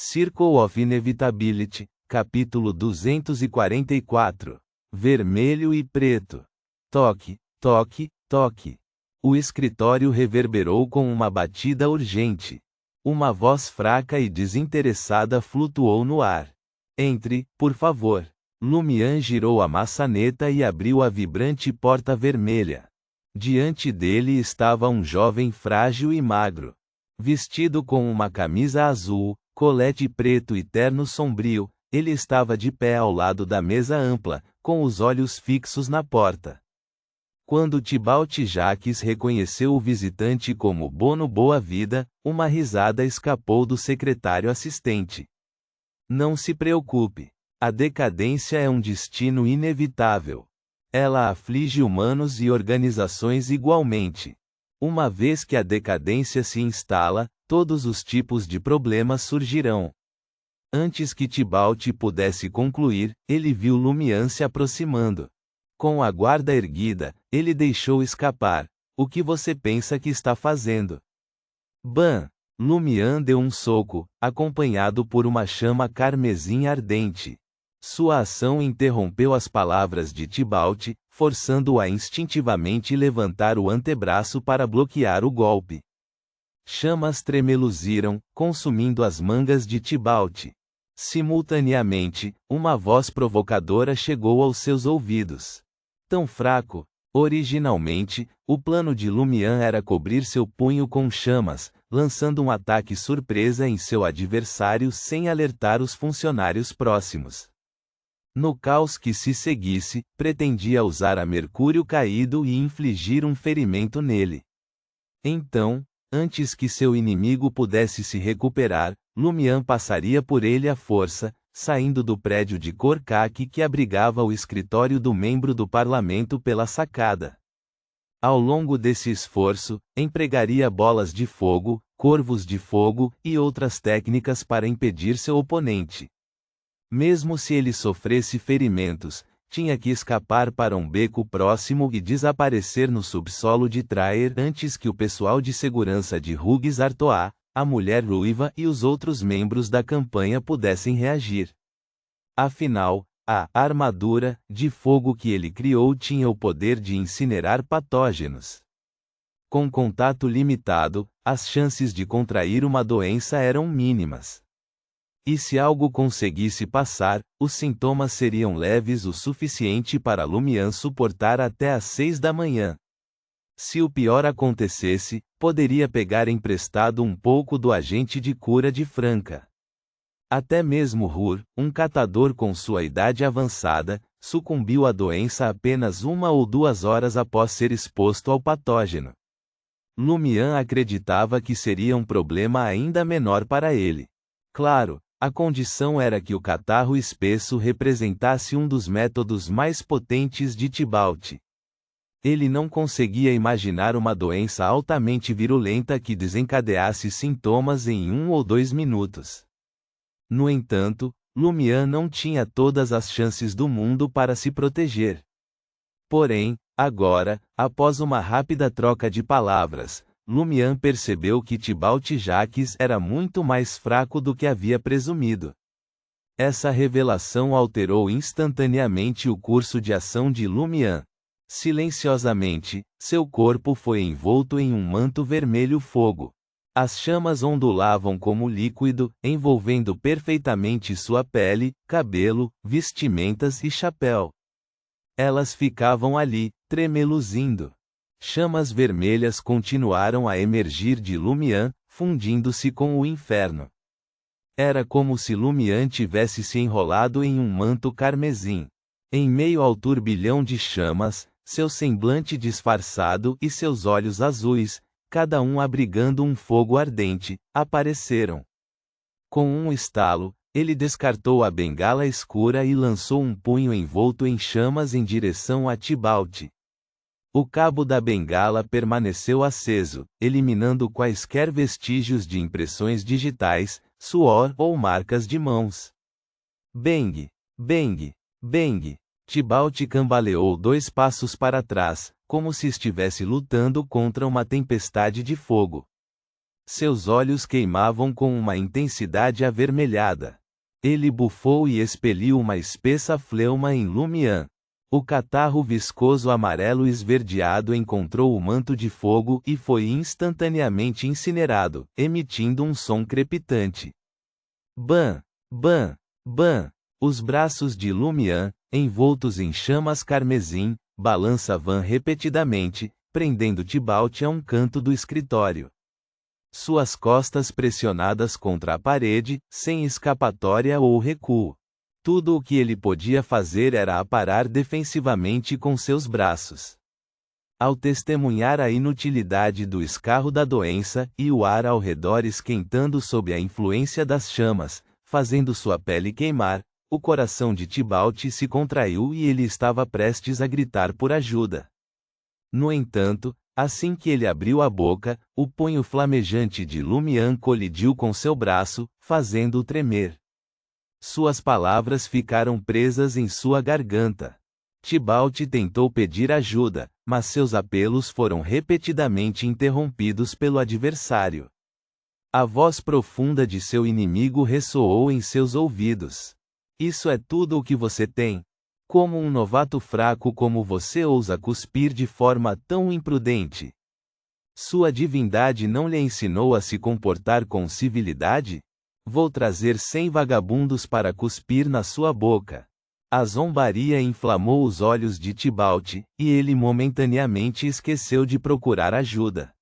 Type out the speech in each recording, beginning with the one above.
Circle of Inevitability, capítulo 244. Vermelho e preto. Toque, toque, toque. O escritório reverberou com uma batida urgente. Uma voz fraca e desinteressada flutuou no ar. Entre, por favor. Lumian girou a maçaneta e abriu a vibrante porta vermelha. Diante dele estava um jovem frágil e magro. Vestido com uma camisa azul, colete preto e terno sombrio, ele estava de pé ao lado da mesa ampla, com os olhos fixos na porta. Quando Tibalt Jacques reconheceu o visitante como Bono Boa-Vida, uma risada escapou do secretário assistente. Não se preocupe. A decadência é um destino inevitável. Ela aflige humanos e organizações igualmente. Uma vez que a decadência se instala, todos os tipos de problemas surgirão. Antes que Tibalt pudesse concluir, ele viu Lumian se aproximando. Com a guarda erguida, ele deixou escapar. O que você pensa que está fazendo? Bam! Lumian deu um soco, acompanhado por uma chama carmesim ardente. Sua ação interrompeu as palavras de Tibalt, forçando-o a instintivamente levantar o antebraço para bloquear o golpe. Chamas tremeluziram, consumindo as mangas de Tibalt. Simultaneamente, uma voz provocadora chegou aos seus ouvidos. Tão fraco. Originalmente, o plano de Lumian era cobrir seu punho com chamas, lançando um ataque surpresa em seu adversário sem alertar os funcionários próximos. No caos que se seguisse, pretendia usar a Mercúrio caído e infligir um ferimento nele. Então, antes que seu inimigo pudesse se recuperar, Lumian passaria por ele à força, saindo do prédio de cor caque que abrigava o escritório do membro do parlamento pela sacada. Ao longo desse esforço, empregaria bolas de fogo, corvos de fogo e outras técnicas para impedir seu oponente. Mesmo se ele sofresse ferimentos, tinha que escapar para um beco próximo e desaparecer no subsolo de Traer antes que o pessoal de segurança de Hugues Artois, a mulher ruiva e os outros membros da campanha pudessem reagir. Afinal, a armadura de fogo que ele criou tinha o poder de incinerar patógenos. Com contato limitado, as chances de contrair uma doença eram mínimas. E se algo conseguisse passar, os sintomas seriam leves o suficiente para Lumian suportar até às 6 da manhã. Se o pior acontecesse, poderia pegar emprestado um pouco do agente de cura de Franca. Até mesmo Hur, um catador com sua idade avançada, sucumbiu à doença apenas 1 ou 2 horas após ser exposto ao patógeno. Lumian acreditava que seria um problema ainda menor para ele. Claro, a condição era que o catarro espesso representasse um dos métodos mais potentes de Tibalt. Ele não conseguia imaginar uma doença altamente virulenta que desencadeasse sintomas em 1 ou 2 minutos. No entanto, Lumian não tinha todas as chances do mundo para se proteger. Porém, agora, após uma rápida troca de palavras, Lumian percebeu que Tibalt Jacques era muito mais fraco do que havia presumido. Essa revelação alterou instantaneamente o curso de ação de Lumian. Silenciosamente, seu corpo foi envolto em um manto vermelho fogo. As chamas ondulavam como líquido, envolvendo perfeitamente sua pele, cabelo, vestimentas e chapéu. Elas ficavam ali, tremeluzindo. Chamas vermelhas continuaram a emergir de Lumian, fundindo-se com o inferno. Era como se Lumian tivesse se enrolado em um manto carmesim. Em meio ao turbilhão de chamas, seu semblante disfarçado e seus olhos azuis, cada um abrigando um fogo ardente, apareceram. Com um estalo, ele descartou a bengala escura e lançou um punho envolto em chamas em direção a Tibalt. O cabo da bengala permaneceu aceso, eliminando quaisquer vestígios de impressões digitais, suor ou marcas de mãos. Bang! Bang! Bang! Tibalt cambaleou 2 passos para trás, como se estivesse lutando contra uma tempestade de fogo. Seus olhos queimavam com uma intensidade avermelhada. Ele bufou e expeliu uma espessa fleuma em Lumian. O catarro viscoso amarelo esverdeado encontrou o manto de fogo e foi instantaneamente incinerado, emitindo um som crepitante. Bam! Bam! Bam! Os braços de Lumian, envoltos em chamas carmesim, balançavam repetidamente, prendendo Tibalt a um canto do escritório. Suas costas pressionadas contra a parede, sem escapatória ou recuo. Tudo o que ele podia fazer era aparar defensivamente com seus braços. Ao testemunhar a inutilidade do escarro da doença e o ar ao redor esquentando sob a influência das chamas, fazendo sua pele queimar, o coração de Tibalt se contraiu e ele estava prestes a gritar por ajuda. No entanto, assim que ele abriu a boca, o punho flamejante de Lumian colidiu com seu braço, fazendo-o tremer. Suas palavras ficaram presas em sua garganta. Tibalt tentou pedir ajuda, mas seus apelos foram repetidamente interrompidos pelo adversário. A voz profunda de seu inimigo ressoou em seus ouvidos. Isso é tudo o que você tem? Como um novato fraco como você ousa cuspir de forma tão imprudente? Sua divindade não lhe ensinou a se comportar com civilidade? Vou trazer 100 vagabundos para cuspir na sua boca. A zombaria inflamou os olhos de Tibalt, e ele momentaneamente esqueceu de procurar ajuda.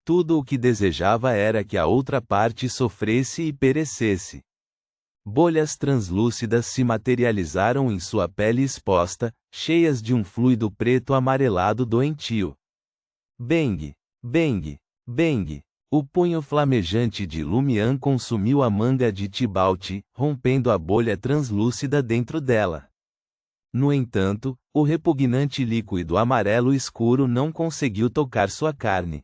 Tudo o que desejava era que a outra parte sofresse e perecesse. Bolhas translúcidas se materializaram em sua pele exposta, cheias de um fluido preto amarelado doentio. Bang! Bang! Bang! O punho flamejante de Lumian consumiu a manga de Tibalt, rompendo a bolha translúcida dentro dela. No entanto, o repugnante líquido amarelo escuro não conseguiu tocar sua carne.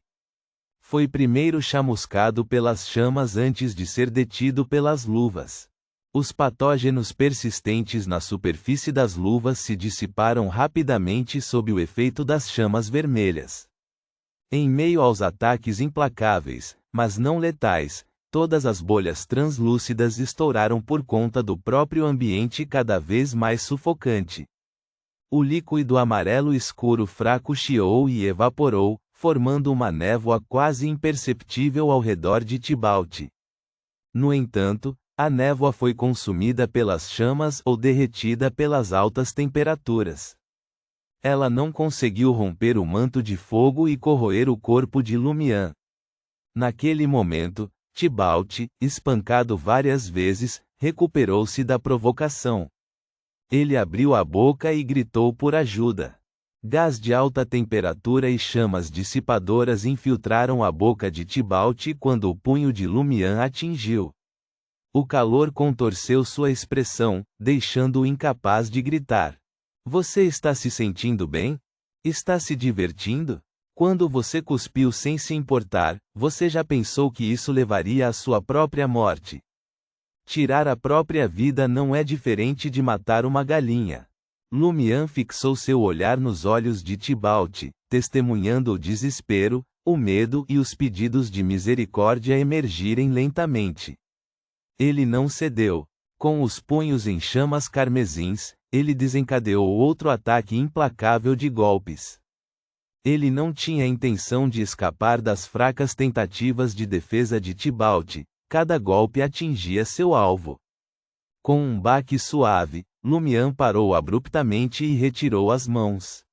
Foi primeiro chamuscado pelas chamas antes de ser detido pelas luvas. Os patógenos persistentes na superfície das luvas se dissiparam rapidamente sob o efeito das chamas vermelhas. Em meio aos ataques implacáveis, mas não letais, todas as bolhas translúcidas estouraram por conta do próprio ambiente cada vez mais sufocante. O líquido amarelo escuro fraco chiou e evaporou, formando uma névoa quase imperceptível ao redor de Tibalt. No entanto, a névoa foi consumida pelas chamas ou derretida pelas altas temperaturas. Ela não conseguiu romper o manto de fogo e corroer o corpo de Lumian. Naquele momento, Tibalt, espancado várias vezes, recuperou-se da provocação. Ele abriu a boca e gritou por ajuda. Gás de alta temperatura e chamas dissipadoras infiltraram a boca de Tibalt quando o punho de Lumian atingiu. O calor contorceu sua expressão, deixando-o incapaz de gritar. Você está se sentindo bem? Está se divertindo? Quando você cuspiu sem se importar, você já pensou que isso levaria à sua própria morte? Tirar a própria vida não é diferente de matar uma galinha. Lumian fixou seu olhar nos olhos de Tibalt, testemunhando o desespero, o medo e os pedidos de misericórdia emergirem lentamente. Ele não cedeu. Com os punhos em chamas carmesins, ele desencadeou outro ataque implacável de golpes. Ele não tinha intenção de escapar das fracas tentativas de defesa de Tibalt, cada golpe atingia seu alvo. Com um baque suave, Lumian parou abruptamente e retirou as mãos.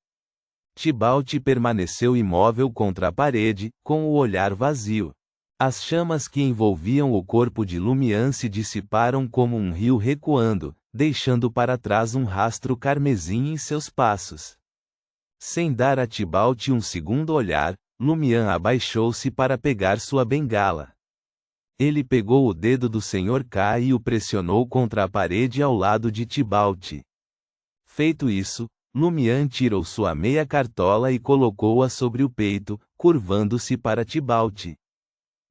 Tibalt permaneceu imóvel contra a parede, com o olhar vazio. As chamas que envolviam o corpo de Lumian se dissiparam como um rio recuando, deixando para trás um rastro carmesim em seus passos. Sem dar a Tibalt um segundo olhar, Lumian abaixou-se para pegar sua bengala. Ele pegou o dedo do Sr. K e o pressionou contra a parede ao lado de Tibalt. Feito isso, Lumian tirou sua meia cartola e colocou-a sobre o peito, curvando-se para Tibalt.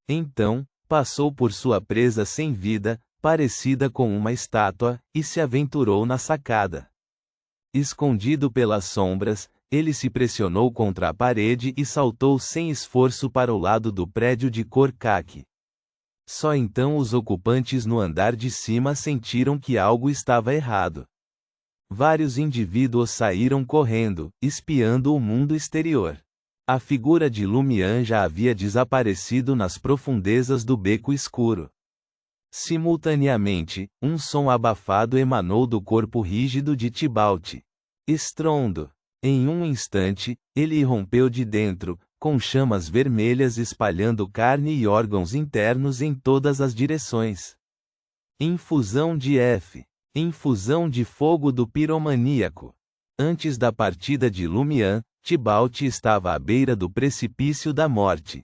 Então, passou por sua presa sem vida, parecida com uma estátua, e se aventurou na sacada. Escondido pelas sombras, ele se pressionou contra a parede e saltou sem esforço para o lado do prédio de cor caqui. Só então os ocupantes no andar de cima sentiram que algo estava errado. Vários indivíduos saíram correndo, espiando o mundo exterior. A figura de Lumian já havia desaparecido nas profundezas do beco escuro. Simultaneamente, um som abafado emanou do corpo rígido de Tibalt. Estrondo. Em um instante, ele irrompeu de dentro, com chamas vermelhas espalhando carne e órgãos internos em todas as direções. Infusão de F. Infusão de fogo do piromaníaco. Antes da partida de Lumian, Tibalt estava à beira do precipício da morte.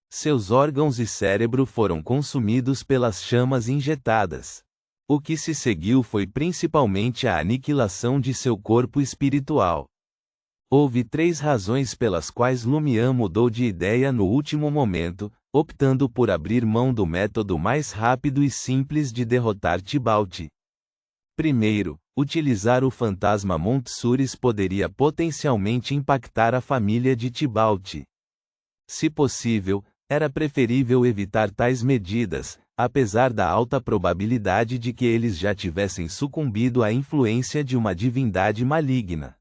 Seus órgãos e cérebro foram consumidos pelas chamas injetadas. O que se seguiu foi principalmente a aniquilação de seu corpo espiritual. Houve 3 razões pelas quais Lumian mudou de ideia no último momento, optando por abrir mão do método mais rápido e simples de derrotar Tibalt. Primeiro, utilizar o fantasma Montsouris poderia potencialmente impactar a família de Tibalt. Se possível, era preferível evitar tais medidas, apesar da alta probabilidade de que eles já tivessem sucumbido à influência de uma divindade maligna.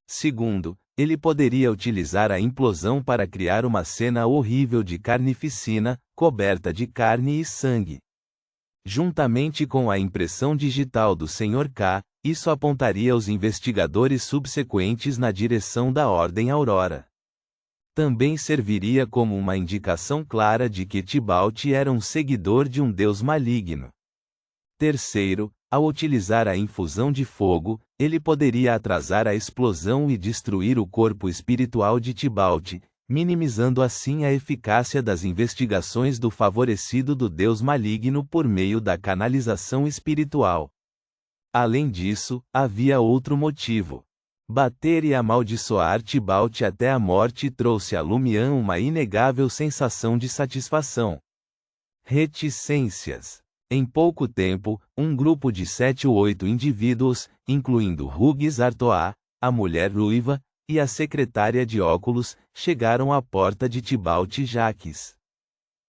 Segundo, ele poderia utilizar a implosão para criar uma cena horrível de carnificina, coberta de carne e sangue. Juntamente com a impressão digital do Sr. K, isso apontaria os investigadores subsequentes na direção da Ordem Aurora. Também serviria como uma indicação clara de que Tibalt era um seguidor de um deus maligno. Terceiro, ao utilizar a infusão de fogo, ele poderia atrasar a explosão e destruir o corpo espiritual de Tibalt, minimizando assim a eficácia das investigações do favorecido do deus maligno por meio da canalização espiritual. Além disso, havia outro motivo. Bater e amaldiçoar Tibalt até a morte trouxe a Lumian uma inegável sensação de satisfação. Reticências. Em pouco tempo, um grupo de 7 ou 8 indivíduos, incluindo Hugues Artois, a mulher ruiva, e a secretária de óculos, chegaram à porta de Tibalt Jacques.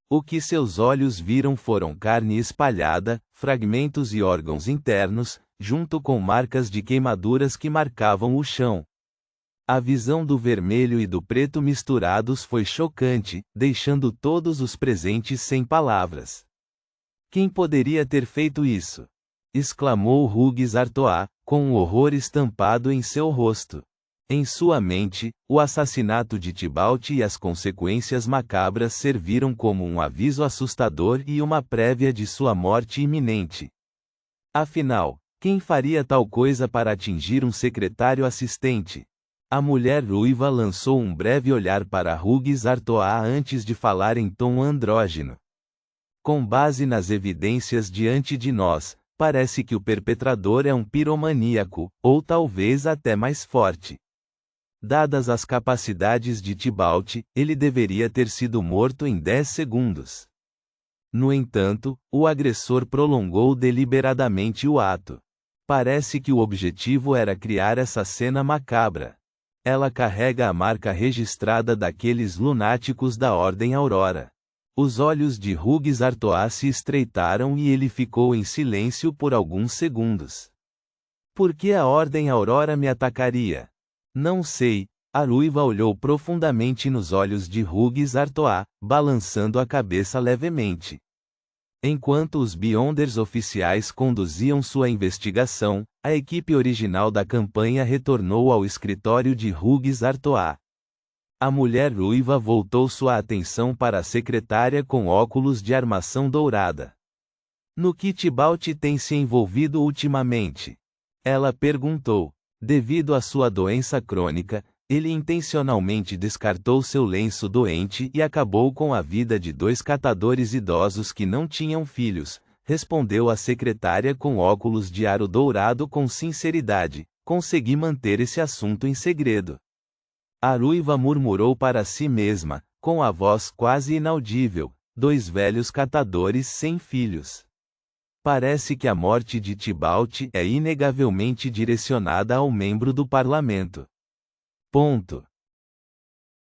O que seus olhos viram foram carne espalhada, fragmentos e órgãos internos, junto com marcas de queimaduras que marcavam o chão. A visão do vermelho e do preto misturados foi chocante, deixando todos os presentes sem palavras. Quem poderia ter feito isso? Exclamou Hugues Artois, com um horror estampado em seu rosto. Em sua mente, o assassinato de Tibalt e as consequências macabras serviram como um aviso assustador e uma prévia de sua morte iminente. Afinal, quem faria tal coisa para atingir um secretário assistente? A mulher ruiva lançou um breve olhar para Hugues Artois antes de falar em tom andrógeno. Com base nas evidências diante de nós, parece que o perpetrador é um piromaníaco, ou talvez até mais forte. Dadas as capacidades de Tibalt, ele deveria ter sido morto em 10 segundos. No entanto, o agressor prolongou deliberadamente o ato. Parece que o objetivo era criar essa cena macabra. Ela carrega a marca registrada daqueles lunáticos da Ordem Aurora. Os olhos de Hugues Artois se estreitaram e ele ficou em silêncio por alguns segundos. Por que a Ordem Aurora me atacaria? Não sei. A ruiva olhou profundamente nos olhos de Hugues Artois, balançando a cabeça levemente. Enquanto os Beyonders oficiais conduziam sua investigação, a equipe original da campanha retornou ao escritório de Hugues Artois. A mulher ruiva voltou sua atenção para a secretária com óculos de armação dourada. No que Tibalt tem se envolvido ultimamente? Ela perguntou. Devido à sua doença crônica, ele intencionalmente descartou seu lenço doente e acabou com a vida de 2 catadores idosos que não tinham filhos, respondeu a secretária com óculos de aro dourado com sinceridade. Consegui manter esse assunto em segredo. A ruiva murmurou para si mesma, com a voz quase inaudível, 2 velhos catadores sem filhos. Parece que a morte de Tibalt é inegavelmente direcionada ao membro do parlamento. Ponto.